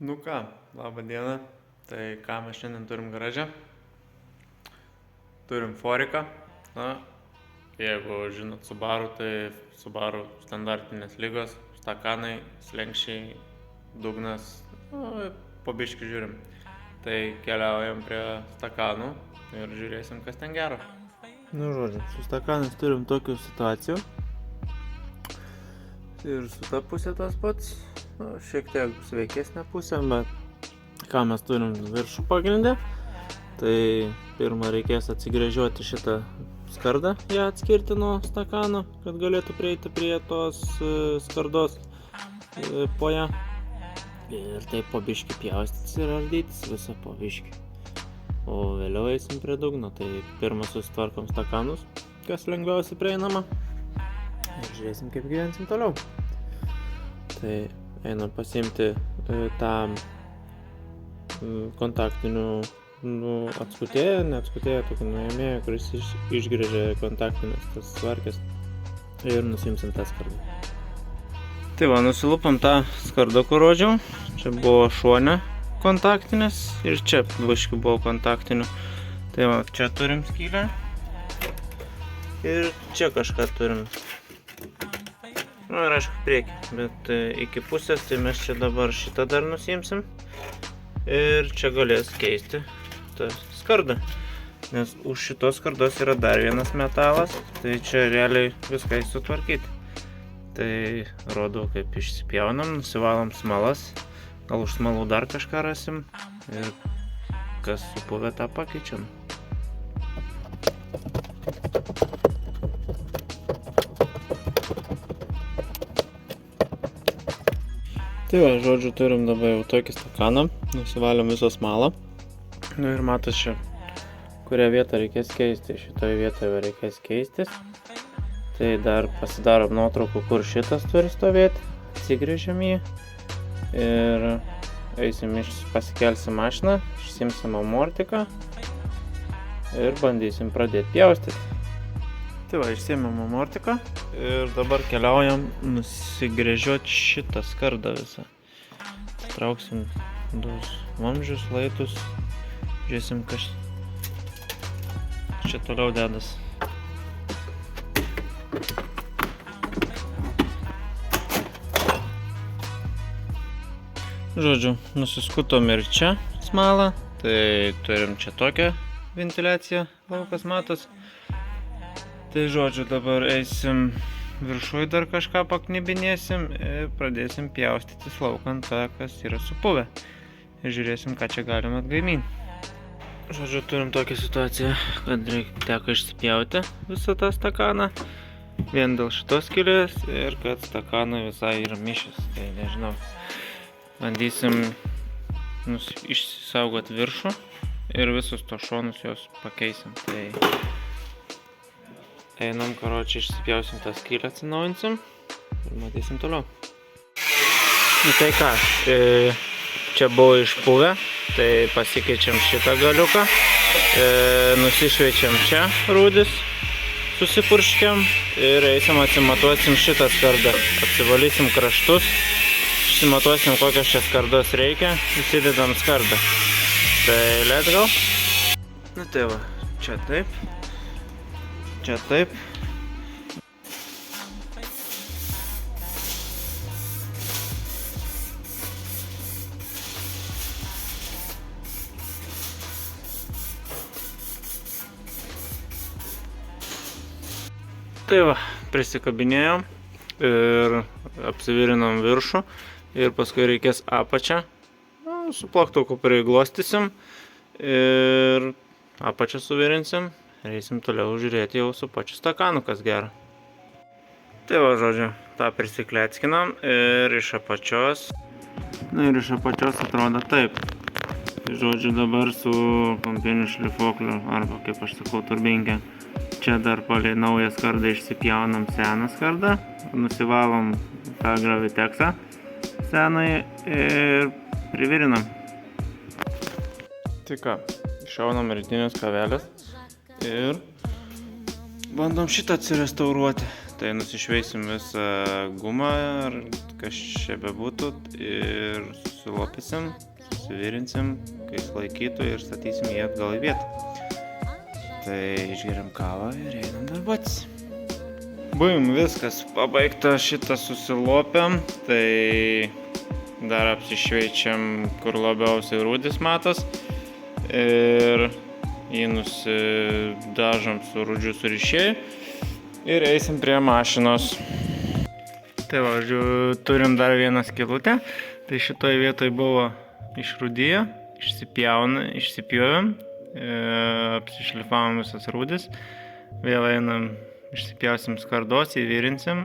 Nu ką, labą dieną. Tai ką mes šiandien turim garaže? Turim Foriką. Na, jeigu žinot Subaru, tai Subaru standartinės lygos, stakanai, slenkščiai, dugnas, po biškį žiūrim. Tai keliaujam prie stakanų ir žiūrėsim, kas ten gero. Nu žodžiu, su stakanais turim tokių situacijų. Ir su ta pusė tas pats. Šiek tiek sveikesnė pusė, bet ką mes turim viršų pagrindę, tai pirmą reikės atsigręžiuoti šitą skardą, ją atskirti nuo stakano, kad galėtų prieiti prie tos skardos po ją. Ir taip po biškį pjaustytis ir ardytis visą po biškį. O vėliau eisim prie dugno, tai pirmą susitvarkom stakanus, kas lengviausiai prieinama. Ir žiūrėsim, kaip gyvensim toliau. Tai einam pasiimti tą kontaktinių atskutėją, neatskutėją, tokį nuėmėją, kuris išgrėžia kontaktinės tas svarkės ir nusimsim tą skardą. Tai va, nusilupam tą skardą, kur rodžiau. Čia buvo šone kontaktinės ir čia biškį buvo kontaktinių. Tai va, čia turim skylę ir čia kažką turim. Nu ir aišku priekį, bet iki pusės, tai mes čia dabar šitą dar nusimsim ir čia galės keisti tą skardą, nes už šitos skardos yra dar vienas metalas, tai čia realiai viską sutvarkyti. Tai rodau, kaip išsipjaunam, nusivalom smalas, gal už smalų dar kažką rasim ir kas supuvę tą pakeičiam. Tai va, žodžiu, turim dabar jau tokį stakaną, nusivalėm visą smalą. Nu ir matos čia, kurią vietą reikės keisti, šitoje vietoje reikės keistis. Tai dar pasidarom nuotraukų, kur šitas turi stovėti, atsigrėžiam jį ir eisim, pasikelsim mašiną, išsimsim amortiką ir bandysim pradėti pjaustyti. Tai va, išsiėmėm amortiką ir dabar keliaujam nusigręžiuoti šitą skardą visą. Trauksim dos vamzdžius, laitus, žiūrėsim, kas čia toliau dedas. Žodžiu, nusiskutom ir čia smalą, tai turim čia tokią ventiliaciją, laukas matos. Tai žodžiu, dabar eisim viršui dar kažką paknibinėsim ir pradėsim pjaustytis laukant tą, kas yra supuvę. Ir žiūrėsim, ką čia galim atgaiminti. Žodžiu, turim tokią situaciją, kad teko išsipjauti visą tą stakaną. Vien dėl šitos skylės ir kad stakanai visai yra mišęs. Tai nežinau, bandysim išsaugoti viršų ir visus to šonus jos pakeisim. Tai einam, karočią, išsipjausim tą skylę, atsinaujinsim ir matysim toliau. Tai ką, čia buvo išpuvę, tai pasikeičiam šitą galiuką, nusišveičiam čia rūdis, susipurškiam ir eisim atsimatuosim šitą skardą, atsivalysim kraštus, išsimatuosim, kokios čia skardos reikia, įsidedam skardą. Tai let's go. Nu tai va, čia taip. Čia taip. Tai va, prisikabinėjom ir apsivirinom viršų ir paskui reikės apačią. Su plaktuku priglostysim ir apačią suvirinsim. Reisim toliau žiūrėti jau su pačiu stakanu, kas gero. Tai va, žodžiu, tą prisikleckinam ir iš apačios. Na ir iš apačios atrodo taip. Tai žodžiu, dabar su kampiniu šlifuokliu, arba kaip aš sakau, turbinkę. Čia dar palei naują skardą išsipjaunam seną skardą. Nusivalom tą graviteksą senąjį ir privirinam. Tai ką, iššaunam rytinės kavelės. Ir bandom šitą atsirestauruoti. Tai nusišveisim visą gumą, ar kas čia bebūtų, ir susilopysim, susivirinsim, kai jis laikytų ir statysim jį atgal į vietą. Tai išgeriam kavą ir einam darbuotis. Buim, viskas, pabaigta šitą susilopiam, tai dar apsišveičiam, kur labiausiai rūdis matos ir jį nusidažom su rūdžiu surišėju ir eisim prie mašinos. Tai va, turim dar vieną skylutę, tai šitoj vietoj buvo išrūdiję, išsipjovėm, apsišlifavom visas rūdis, vėl einam, išsipjausim skardos, įvirinsim,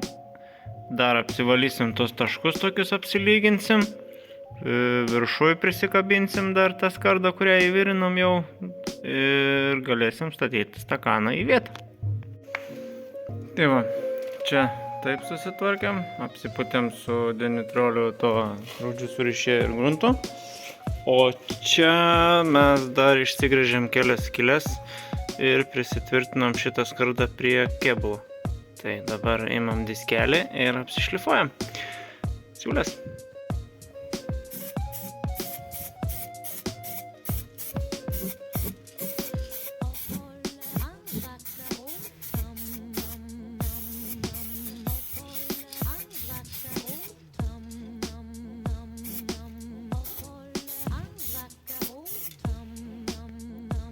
dar apsivalysim tos taškus tokius apsilyginsim, viršuj prisikabinsim dar tą skardą, kurią įvirinom jau ir galėsim statyti stakaną į vietą. Tai va, čia taip susitvarkėm, apsiputėm su denitroliu to rūdžių surišėju ir gruntu. O čia mes dar išsigręžėm kelias skyles ir prisitvirtinom šitą skardą prie kėbulo. Tai dabar imam diskelį ir apsišlifuojam siūles.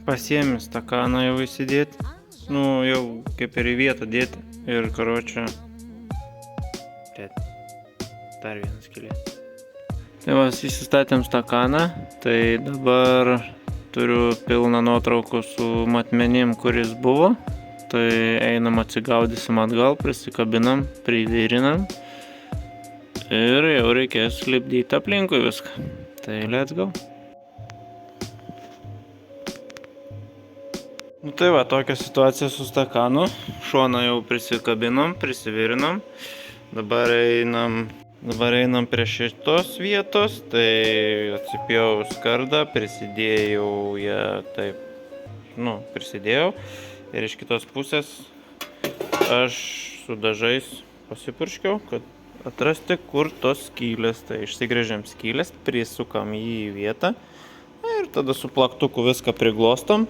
Pasiemi stakaną jau įsidėti, jau kaip ir į vietą dėti ir karočią, dar vienas skylė. Tai va, įsistatėm stakaną, tai dabar turiu pilną nuotraukų su matmenim, kuris buvo, tai einam atsigaudysim atgal, prisikabinam, privirinam ir jau reikės lipdyti aplinkui viską. Tai let's go. Tai va, tokia situacija su stakanu. Šoną jau prisikabinom, prisivirinom. Dabar einam prie šitos vietos. Tai atsipjau skardą, prisidėjau ją taip, prisidėjau. Ir iš kitos pusės aš su dažais pasipurškiau, kad atrasti, kur tos skylės. Tai išsigręžiam skylės, prisukam jį į vietą. Ir tada su plaktuku viską priglostom.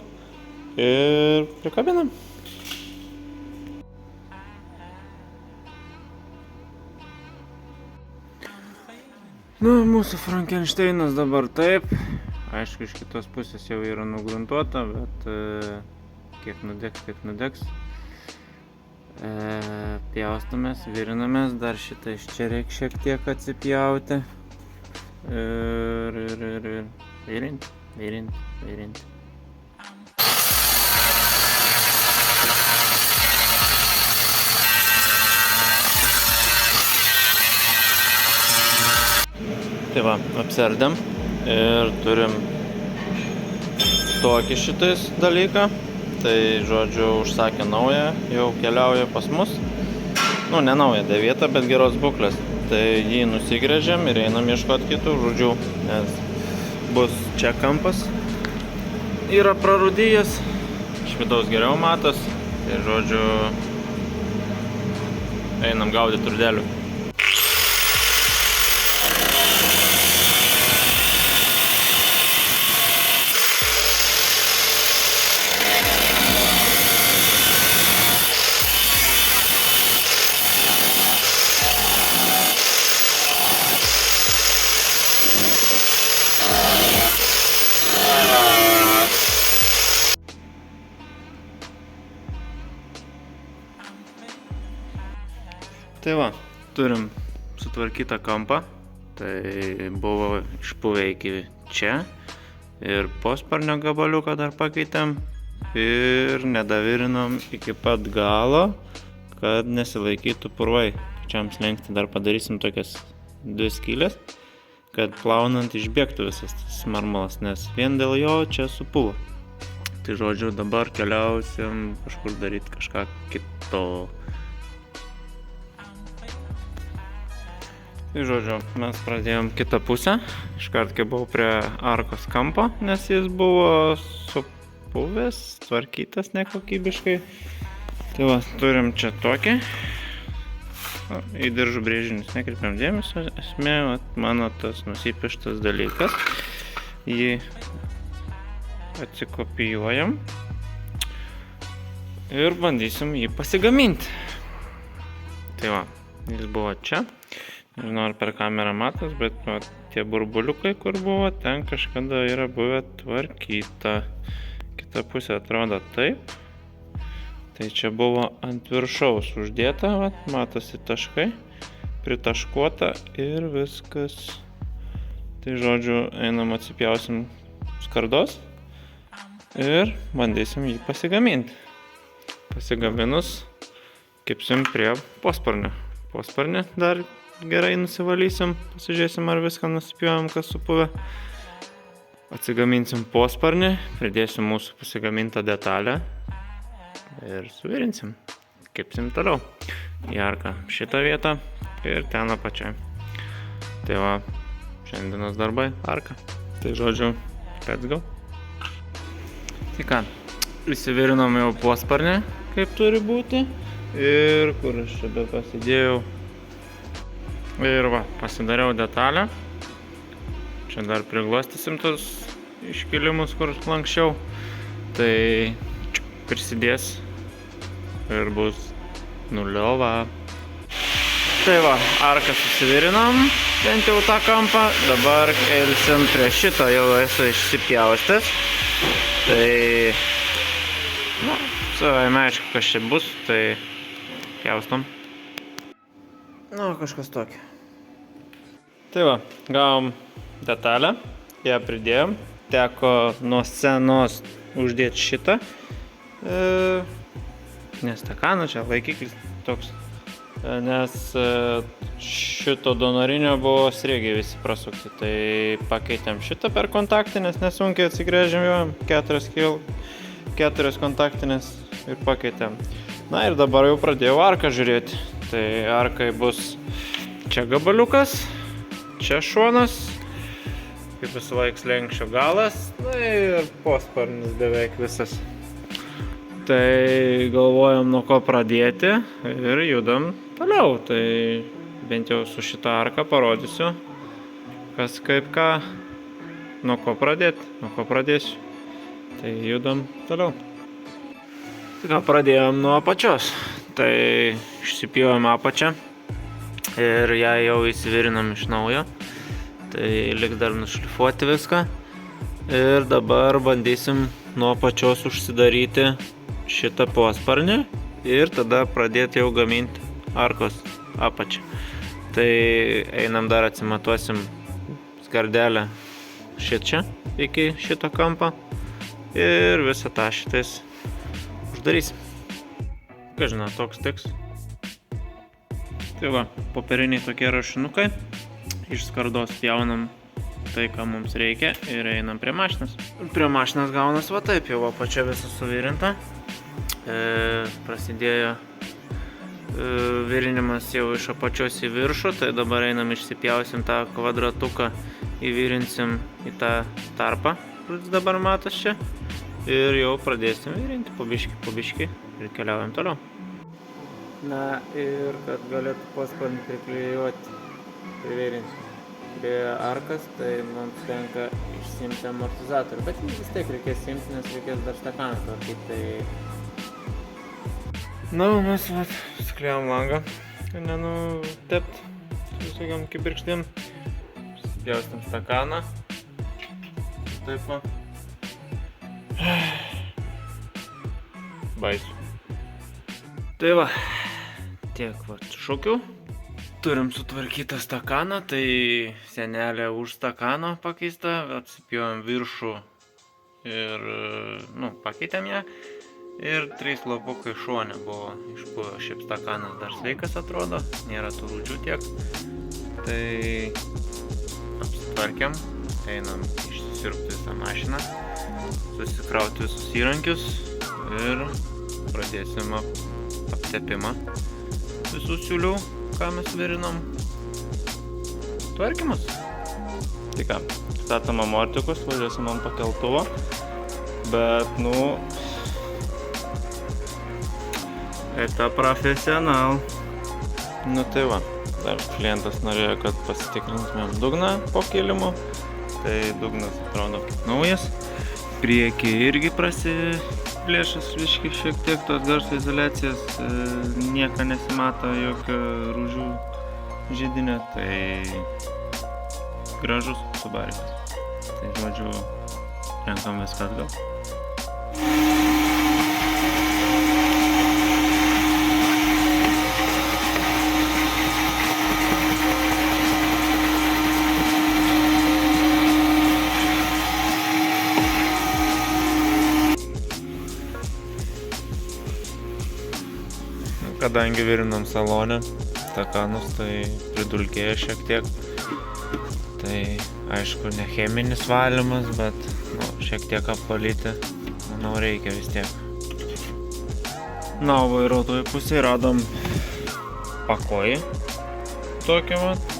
Ir prikabinam. Mūsų Frankensteinas dabar taip. Aišku, iš kitos pusės jau yra nugruntuota, bet kiek nudegs. Pjaustomės, virinamės, dar šitą iš čia reikia šiek tiek atsipjauti. Ir virinti. Tai va, apserdėm ir turim tokį šitais dalyką. Tai, žodžiu, užsakė naują, jau keliauja pas mus. Ne naują dėvietą, bet geros būklės. Tai jį nusigręžiam ir einam ieškoti kitų rūdžių, nes bus čia kampas. Yra prarūdyjas, iš vidaus geriau matos. Tai, žodžiu, einam gaudyti rūdelių. Tai va, turim sutvarkytą kampą, tai buvo išpuvę iki čia ir posparnio gabaliuką dar pakeitėm ir nedavirinom iki pat galo, kad nesilaikytų purvai. Pačiam slenkti dar padarysim tokias 2 skylės, kad plaunant išbėgtų visas tas marmalas, nes vien dėl jo čia supuvo. Tai žodžiu, dabar keliausim kažkur daryti kažką kito. Tai žodžiu, mes pradėjom kitą pusę, iškart kai buvau prie arkos kampo, nes jis buvo supuvęs, tvarkytas nekokybiškai. Tai va, turim čia tokį. Į diržų brėžinius nekreipiam dėmesio, esmė, mano tas nusipieštas dalykas. Jį atsikopijuojam ir bandysim jį pasigaminti. Tai va, jis buvo čia. Nežinau, ar per kamerą matos, bet tie burbuliukai, kur buvo, ten kažkada yra buvę tvarkyta. Kita pusė atrodo taip. Tai čia buvo ant viršaus uždėta, matosi taškai, pritaškuota ir viskas. Tai žodžiu, einam atsipjausim skardos ir bandysim jį pasigaminti. Pasigaminus, kepsim prie posparnio. Posparnį dar gerai nusivalysim, pasižiūrėsim, ar viską nusipjojam, kas supuvę. Atsigaminsim posparnį, pridėsim mūsų pasigamintą detalę ir suvirinsim. Kepsim toliau į arką šitą vietą ir ten apačiai. Tai va, šiandienos darbai arka. Tai žodžiu, let's go. Tai ką, įsivirinom jau posparnį, kaip turi būti. Ir kur aš čia be pasidėjau. Ir va, pasidariau detalę. Čia dar priglostysim tos iškilimus, kur lanksčiau. Tai prisidės ir bus nuliova. Tai va, arką susivirinom, bent jau tą kampą. Dabar kelsim prie šito, jau esu išsipjaustęs. Tai, savai aišku, kas čia bus, tai pjaustom. Kažkas tokio. Tai va, gavom detalę, ją pridėjom. Teko nuo scenos uždėti šitą. Nes stakaną čia laikiklis toks. Nes šito donorinio buvo sriegiai visi prasukti. Tai pakeitėm šitą per kontaktinės, nesunkiai atsigrėžėm jo. 4 kontaktinės ir pakeitėm. Na ir dabar jau pradėjau arką žiūrėti. Tai arkai bus čia gabaliukas, čia šonas, kaip visą laiką slenkščio galas, na ir posparnis beveik visas. Tai galvojam, nuo ko pradėti ir judam toliau. Tai bent jau su šitą arką parodysiu, kas kaip ką, nuo ko pradėsiu. Tai judam toliau. Tai ką, pradėjom nuo apačios. Tai išsipjojom apačią ir ją jau įsivirinam iš naujo. Tai liks dar nušlifuoti viską. Ir dabar bandysim nuo apačios užsidaryti šitą posparnį ir tada pradėti jau gaminti arkos apačią. Tai einam dar atsimatuosim skardelę šičia iki šito kampo ir visą tą šitais uždarysim. Kažina, toks tiks. Tai va, popieriniai tokie rašinukai. Iš skardos pjaunam tai, ką mums reikia ir einam prie mašinas. Prie mašinas gaunas va taip, jau apačia visa suvirinta. Prasidėjo virinimas jau iš apačios į viršų, tai dabar einam išsipjausim tą kvadratuką, įvirinsim į tą tarpą, kuris dabar matos čia. Ir jau pradėsim virinti po biškį ir keliaujam toliau. Na ir kad galėtų posparnį privirinti prie arkas, tai mums tenka išsiimti amortizatorių. Bet vis tiek reikės imti, nes reikės dar stakaną tvarkyti. Na, mes sklėjom langą, kad nenutept visokiam kibirkštėm. Pjaustam stakaną. Taip va. Baisu. Tai va, tiek va šokių. Turim sutvarkytą stakaną, tai senelė už stakano pakeista, apsipjojom viršų ir, pakeitėm ją. Ir 3 lapukai šone buvo išpuvę, šiaip stakanas dar sveikas atrodo, nėra tų rūdžių tiek. Tai apsitvarkėm, einam išsisirpti visą mašiną, susikrauti visus įrankius ir pradėsim aptepimą visų siūlių, ką mes virinom. Tvarkymas. Tai ką, statom amortikus, važiuosim ant pakeltuvo, bet это профессионал. Nu tai va, dar klientas norėjo, kad pasitikrintumėm dugną po kilimu. Tai dugnas atrodo kaip naujas. Priekį irgi prasiplėšęs viški šiek tiek tos garso izoliacijos. Nieko nesimato, jokio rūžių židinio. Tai gražus subarikas. Tai žodžiu, renkam viską atgal. Kadangi virinom salone takanus, tai pridulkėjo šiek tiek. Tai aišku, ne cheminis valymas, bet šiek tiek apvalyti, manau, reikia vis tiek. Na, o vairuotojų pusėje radom pakojį. Tokį vat.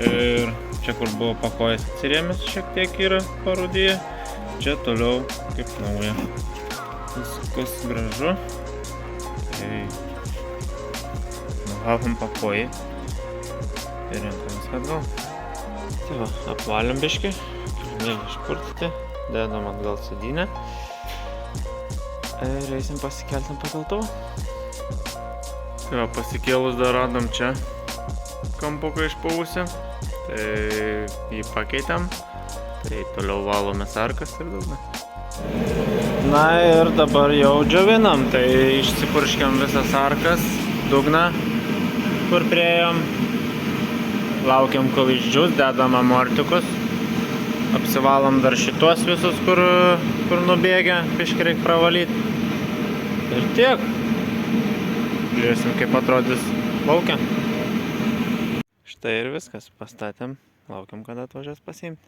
Ir čia, kur buvo pakojęs atsirėmęs, šiek tiek yra parūdyje. Čia toliau kaip nauja. Viskas gražu. Tai nuhavom pakojį ir renkam viską atgal. Tai va, apvalėm biškį, mėlį išpurtyti, dedam atgal sėdynę ir eisim pasikeltam pakeltuvą. Tai va, pasikėlus dar radom čia kampuką išpavusią, tai jį pakeitėm, tai toliau valome sarkas ir dugną. Na ir dabar jau džiovinam, tai išsipurškiam visas arkas, dugną, kur priejom. Laukiam, kol išdžius, dedam amortikus. Apsivalom dar šitos visus, kur nubėgia, biškį reik pravalyti. Ir tiek. Žiūrėsim, kaip atrodys laukia. Štai ir viskas, pastatėm, laukiam, kada atvažiuos pasiimti.